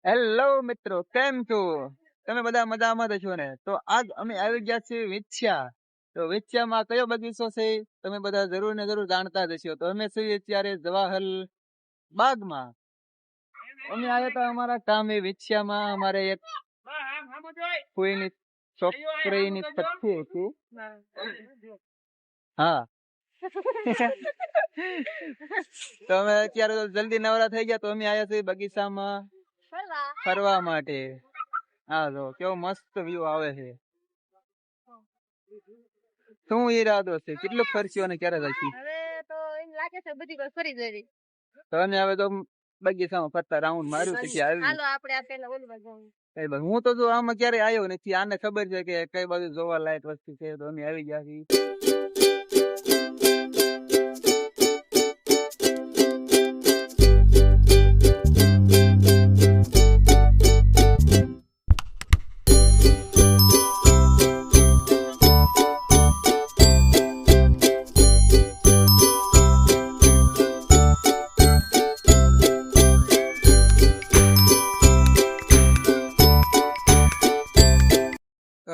Hello મિત્રો, કેમ છો? તમે બધા મજામાં છો ને? તો આજ અમે આવી ગયા છીએ વિછ્યા. તો વિછ્યામાં કયો બગીચો છે તમે બધા જરૂર ને જરૂર જાણતા જ હશો. તો અમે છીએ અત્યારે જવાહર બાગમાં. અમે આવ્યા હતા અમારા કામે વિછ્યામાં. અમારે એક કોઈની છોકરીની પથ્થી હતી. હા. તો અમે અત્યારે જલ્દી નવરા થઈ ગયા તો અમે આવ્યા છીએ બગીચામાં ફરવા માટે. હા જો કેવો મસ્ત વ્યૂ આવે છે. શું ઈરાદો છે? કેટલું ફરસ્યો અને ક્યારે જઈશું? હવે તો એમ લાગે છે બધી વાત ફરી જવી. તો અમે હવે તો બગીચામાં ફરતા રાઉન્ડ માર્યું પછી આવી. હાલો આપણે આ પેલા ઓલી બાજુ કઈ બાજુ? હું તો જો આમાં ક્યારે આવ્યો નથી. આને ખબર છે કે કઈ બાજુ જોવા લાયક વસ્તુ છે તો અમે આવી ગયા છીએ.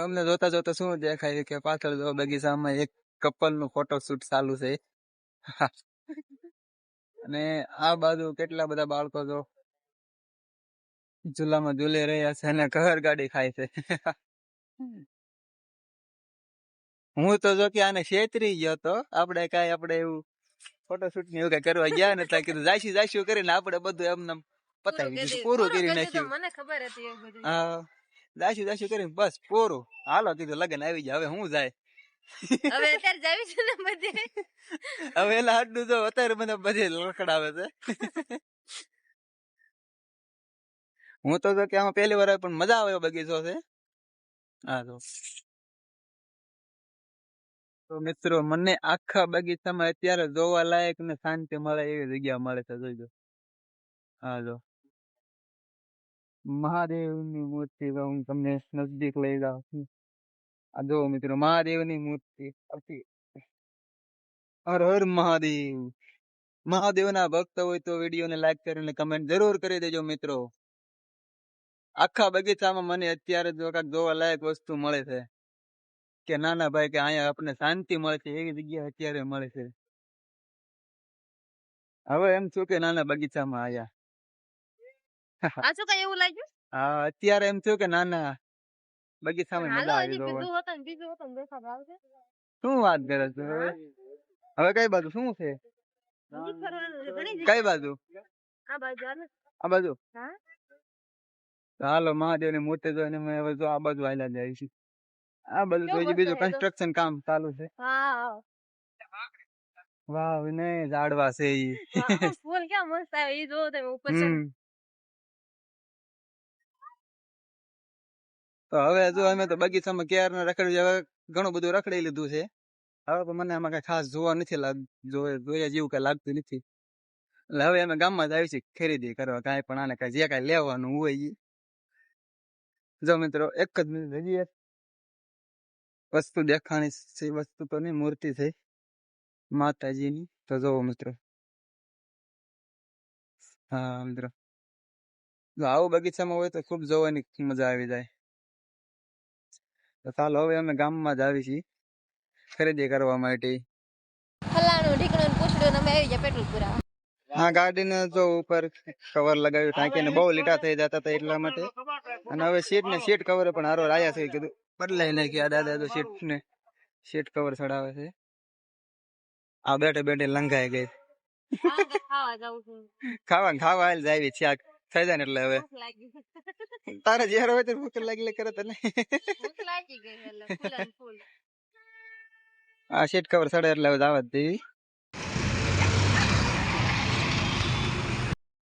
અમને જોતા જોતા શું દેખાય કે પાછળ જો બગીચામાં એક કપલ નું ફોટોશૂટ ચાલુ છે. અને આ બાજુ કેટલા બધા બાળકો જો ઝૂલામાં ઝૂલી રહ્યા છે અને ઘર ગાડી ખાય છે. હું તો જો કે આને છેતરી ગયો તો આપણે એવું ફોટોશૂટ ને એવું કઈ કરવા ગયા ને ત્યાં કીધું જાઈશું કરીને આપણે બધું એમને પતાવી દીધું, પૂરું કરી નાખ્યું. મને ખબર હતી એ બધું. હા, જાઈશું કરીને બસ પૂરું. હાલો કીધું લગન આવી જાય. હવે હું જાય હવે અત્યારે જાવી છે ને બધે. હવે એલા હાડું જો અત્યારે મને બધે લખડાવે છે. હું તો કે આમાં પહેલી વાર પણ મજા આવે બગીચો છે. હા તો મિત્રો મને આખા બગીચામાં અત્યારે જોવા લાયક ને શાંતિ મળે એવી જગ્યા મળે છે. જોઈજો. હા જો મહાદેવની મૂર્તિ હું તમને નજદીક લઈ જાઉં છું. આ જો મિત્રો મહાદેવની મૂર્તિ. હર હર મહાદેવ. મહાદેવના ભક્ત હોય તો વિડીયોને લાઈક કરીને કમેન્ટ જરૂર કરી દેજો મિત્રો. આખા બગીચામાં મને અત્યારે જો કાંઈક જોવા લાયક વસ્તુ મળે છે કે નાના ભાઈ કે અહીંયા આપણને શાંતિ મળે છે એવી જગ્યા અત્યારે મળે છે. હવે એમ છું કે નાના બગીચામાં આયા. આ શું કઈ એવું લાગ્યું? હા, અત્યારે એમ થયું કે નાના બગીચામાં મજા આવી ગઈ. બીજું દેખાડ આવશે. શું વાત કરે છે? હવે કઈ બાજુ શું છે? કઈ બાજુ? આ બાજુ. હાલો મહાદેવની મૂર્તિ જોઈને મેં હવે જો આ બાજુ હાલ્યા જાય છે. આ બાજુ તો બીજું કન્સ્ટ્રક્શન કામ ચાલુ છે. વાહ ને ઝાડવા છે ઈ. ફૂલ ક્યાં મસ્ત આવે ઈ જોવો તમે ઉપર છે. તો હવે જો અમે તો બગીચામાં ક્યારના રખડી હવે ઘણું બધું રખડી લીધું છે. હવે તો મને આમાં કઈ ખાસ જોવા નથી જોયા જેવું કઈ લાગતું નથી. એટલે હવે અમે ગામમાં જ આવી છીએ ખરીદી કરવા. કાંઈ પણ આને જે કાંઈ લેવાનું હોય ઈ. જો મિત્રો એક જ મિનિટ હજી વસ્તુ દેખાણી છે. વસ્તુ તો નહીં, મૂર્તિ છે માતાજીની. તો જોવો મિત્રો. હા મિત્રો, જો આવું બગીચામાં હોય તો ખુબ જોવાની મજા આવી જાય. તો ચાલો હવે અમે ગામમાં જ આવી છીએ ખરીદી કરવા માટે. ફલાણું ઢીકણું પૂછડું અમે આવી ગયા પેટ્રોલ પુરાવા. હા, ગાડીને જો ઉપર કવર લગાવ્યું ટાંકીને બહુ લીટા થઈ જતા હતા એટલા માટે. અને હવે સીટ કવર પણ હારો આયા છે. કીધું બદલાઈ નાખ્યા દાદા તો સીટ કવર ચડાવે છે. આ બેઠે લંઘાઈ ગઈ. ખાવા હાલ જાય શાક થઈ જાય ને એટલે હવે તારે જયારે હોય તો ભૂખ લાગી કરે તને. આ સીટ કવર ચડે એટલે હવે દાવત દેવી.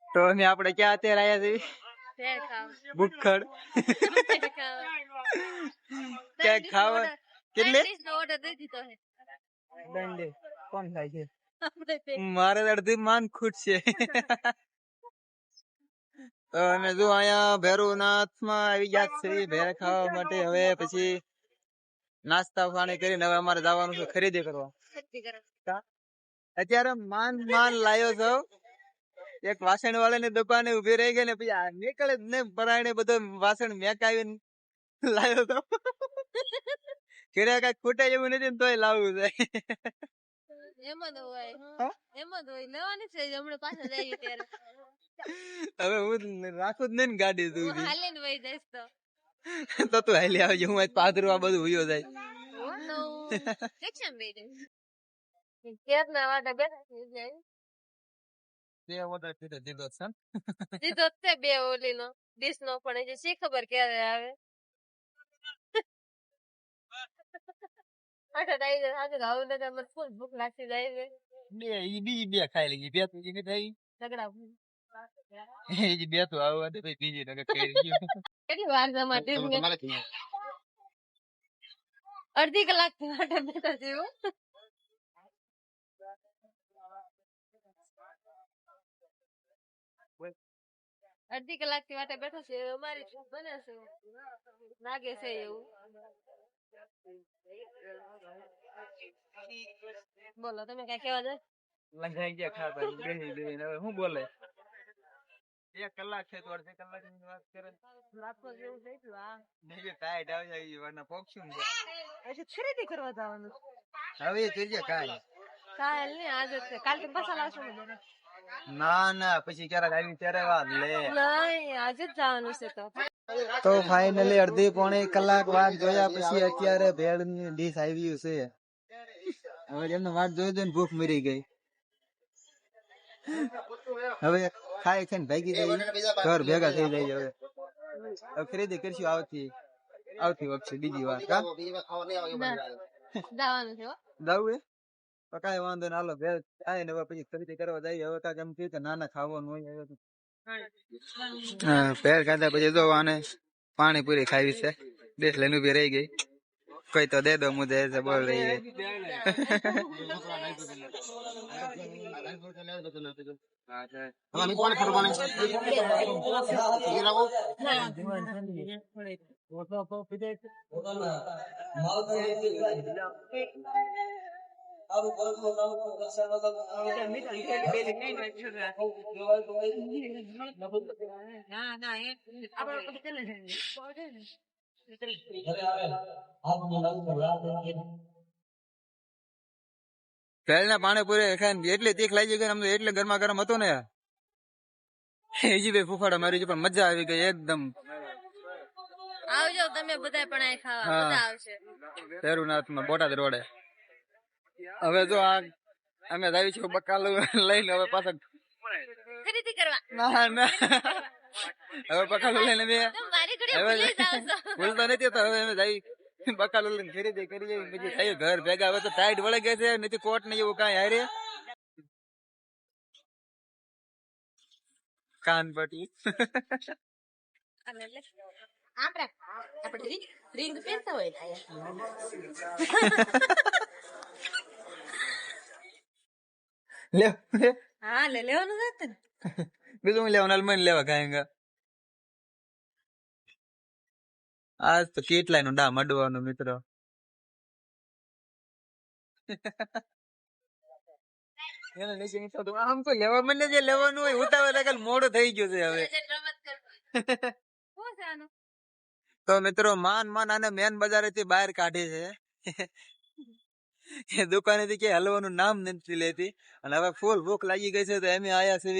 તો આપણે ક્યાં અત્યારે આવ્યા છીએ? ભૂખડ. ક્યાંક ખાવા કેટલે કોણ થાય છે? મારે અડધી માન ખૂટ છે. તો અમે જો અહીંયા ભેરુનાથ માં આવી ગયા છે ભેર ખાવા માટે. હવે પછી નાસ્તા પાણી કરીને હવે અમારે જવાનું છે ખરીદી કરવા. અત્યારે માન લાયો છો એક વાસણ વાળાની દુકાને ઉભી રહી ગઈ ને પછી આ નીકળે જ ને પરાયણે બધો વાસણ મેકાવીને લાવ્યો તો ઘરે કઈ ખૂટે એવું નથી ને તોય લાવવું છે. એમાં તો હોય હા? એમાં તો હોય લેવાની છે હમણાં પાછા જઈએ ત્યારે હવે હું રાખું જ નહીં ને ગાડી હું સુધી હાલે ને વહી જઈશ તો તું હાલી આવજે હું આજ પાદરવા બધું ઉયો જાય. તો રિક્ષામાં બેઠી ક્યારના વાટા બેઠા છે જાય તે ઓર્ડર દીધો છે દીધો જ છે બે ઓલીનો ડીશ નો પણ હજી શી ખબર ક્યારે આવે આઠ આવી જાય આજે આવું ને મને ફૂલ ભૂખ લાગતી જાય છે બે ઈ બીજી બે ખાઈ લીધી બે તું ઈ થઈ ઝઘડા એ બે તું આવવા દે પછી બીજી નગર કરી ગયું. કેટલી વાર જમા અડધી કલાક થી વાટે બેઠા છે એવું અડધી કલાક થી વાટે બેઠા છે અમારી બને છે લાગે છે એવું બોલો તમે કઈ કેવા જાય લંઘાઈ ગયા ખાતા બેહી બેહીને હવે શું બોલે 1 કલાક છે તો અડધી કલાક ની વાત કરે લાગતો જેવું થઈ ગયું આ નહીં ટાઈટ આવી જાય વારના પોક્ષું ને હજી ખરીદી કરવા જવાનું હવે એ જોઈએ કાઈ કાલ ને આજે છે કાલ તો પાછા લાવશો ને ના ના પછી ક્યારેક આવી ત્યારે વાત લે નહીં આજે જ જવાનું છે તો ફાઇનલી અડધી પોણી કલાક વાત જોયા પછી અત્યારે ભેળ ની ડીશ આવી છે. હવે એમને વાત જોઈ જોઈને ભૂખ મરી ગઈ. હવે ખાઈ ખાઈને ભાગી ગઈ ઘર ભેગા થઈ જાય. હવે ખરીદી કરશું આવતી વખતે બીજી વાર કા જવાનું છે દાવું તો કઈ વાંધો ના હાલો ભેળ ખાઈ ને હવે પછી ખરીદી કરવા જઈએ. હવે કાંઈક એમ થયું કે નાના ખાવાનું હોય હવે ભેળ ખાધા પછી જો આને પાણીપુરી ખાવી છે દેખ લઈને ઉભી રહી ગઈ કોઈ તો દે દો મુझे ऐसे बोल रही है. પહેલા પાણીપુરી ખાઈને એટલી તીખ લાગી ગઈ અમને એટલે ગરમા ગરમ હતો ને હજી બે ફૂફાડા મારી છે પણ મજા આવી ગઈ એકદમ. આવજો તમે બધા પણ અહીં ખાવા મજા આવશે ભેરુનાથમાં બોટાદ રોડે. હવે જો આ અમે આવી છીએ બકાલો લઈને હવે પાછા ખરીદી કરવા ના ના હવે બકાલો લઈને બે મારી ઘરે ભૂલી જાવ છો ભૂલતા નથી તો હવે અમે જઈ બકાલો લઈને ખરીદી કરી પછી થયું ઘર ભેગા. હવે તો ટાઈટ વળે ગયા છે નથી કોટ ને એવું કઈ હારે કાન પટી આપણે રીંગ પહેરતા હોય લે હા લેવાનું જતું ને બીજું લેવાનું અલમન લેવા ખાયંગા. આજ તો કેટલાય નું ડા મડવાનું મિત્રો. આમ તો લેવા મને જે લેવાનું હોય ઉતાવળ મોડું થઈ ગયું છે હવે. તો મિત્રો માન આને મેન બજાર થી બહાર કાઢી છે એ દુકાને થી કે હલવાનું નામ નથી લેતી અને હવે ફૂલ ભૂખ લાગી ગઈ છે તો એમ આયા છે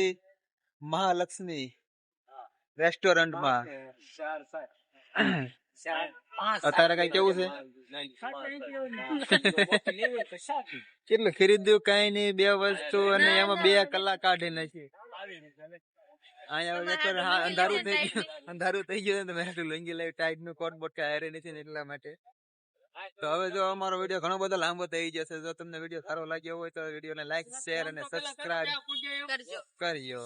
મહાલક્ષ્મી રેસ્ટોરન્ટ માં. અત્યારે કઈ કેવું છે કેટલું ખરીદ્યું કઈ નઈ 2 વસ્તુ અને એમાં 2 કલાક કાઢી નાખી. અહીંયા અંધારું થઈ ગયું મેં લુંગી લાવી ટાઈટ નું કોટ બોટ કઈ હારે નથી ને એટલા માટે. તો હવે જો અમારો વિડીયો ઘણો બધો લાંબો થઈ જશે. જો તમને વિડીયો સારો લાગ્યો હોય તો વિડીયોને લાઈક શેર અને સબસ્ક્રાઇબ કરજો.